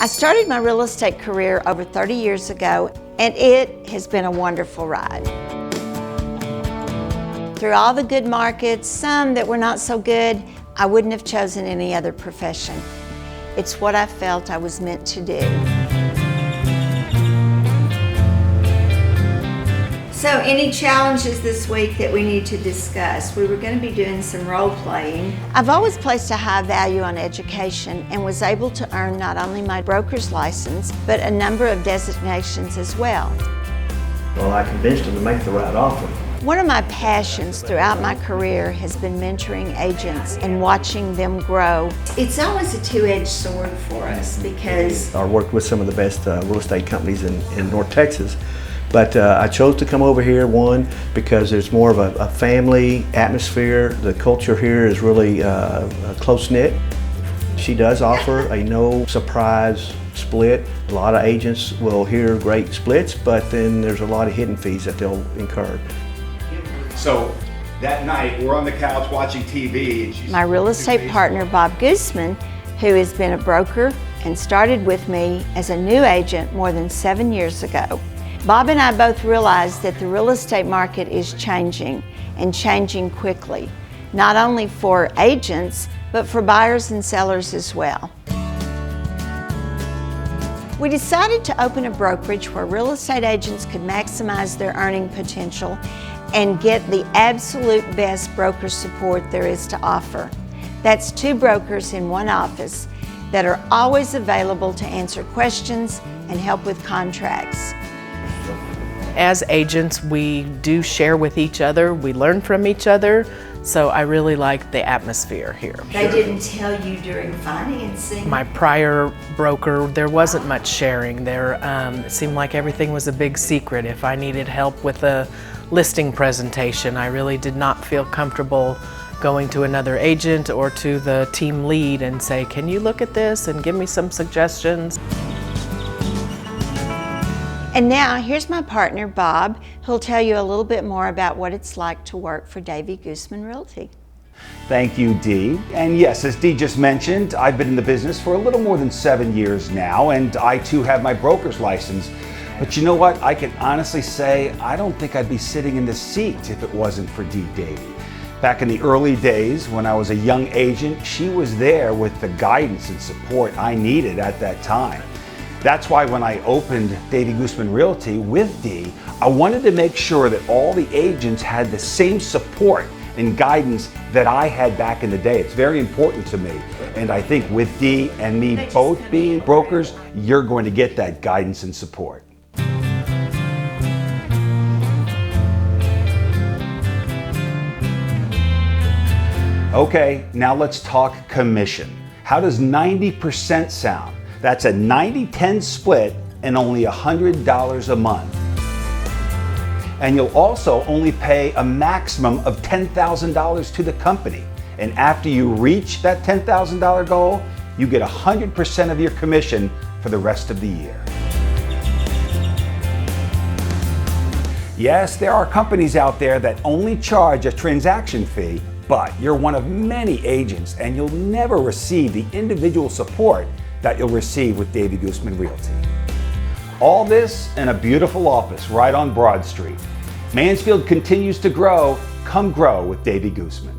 I started my real estate career over 30 years ago, and it has been a wonderful ride. Through all the good markets, some that were not so good, I wouldn't have chosen any other profession. It's what I felt I was meant to do. So any challenges this week that we need to discuss? We were going to be doing some role playing. I've always placed a high value on education and was able to earn not only my broker's license, but a number of designations as well. Well, I convinced them to make the right offer. One of my passions throughout my career has been mentoring agents and watching them grow. It's always a two-edged sword for us because I worked with some of the best real estate companies in North Texas, but I chose to come over here, one, because there's more of a family atmosphere. The culture here is really close-knit. She does offer a no surprise split. A lot of agents will hear great splits, but then there's a lot of hidden fees that they'll incur. So that night, we're on the couch watching TV. And my real estate partner, Bob Goosmann, who has been a broker and started with me as a new agent more than 7 years ago. Bob and I both realized that the real estate market is changing and changing quickly, not only for agents, but for buyers and sellers as well. We decided to open a brokerage where real estate agents could maximize their earning potential and get the absolute best broker support there is to offer. That's 2 brokers in one office that are always available to answer questions and help with contracts. As agents, we do share with each other, we learn from each other, so I really like the atmosphere here. They didn't tell you during financing? My prior broker, there wasn't much sharing there. It seemed like everything was a big secret. If I needed help with a listing presentation, I really did not feel comfortable going to another agent or to the team lead and say, can you look at this and give me some suggestions? And now here's my partner, Bob, who'll tell you a little bit more about what it's like to work for Davey Goosmann Realty. Thank you, Dee. And yes, as Dee just mentioned, I've been in the business for a little more than 7 years now, and I too have my broker's license. But you know what? I can honestly say I don't think I'd be sitting in this seat if it wasn't for Dee Davey. Back in the early days when I was a young agent, she was there with the guidance and support I needed at that time. That's why when I opened Davey Goosmann Realty with Dee, I wanted to make sure that all the agents had the same support and guidance that I had back in the day. It's very important to me. And I think with Dee and me both being brokers, you're going to get that guidance and support. Okay, now let's talk commission. How does 90% sound? That's a 90-10 split and only $100 a month. And you'll also only pay a maximum of $10,000 to the company. And after you reach that $10,000 goal, you get 100% of your commission for the rest of the year. Yes, there are companies out there that only charge a transaction fee, but you're one of many agents and you'll never receive the individual support that you'll receive with Davey Goosmann Realty. All this in a beautiful office right on Broad Street. Mansfield continues to grow. Come grow with Davey Goosmann.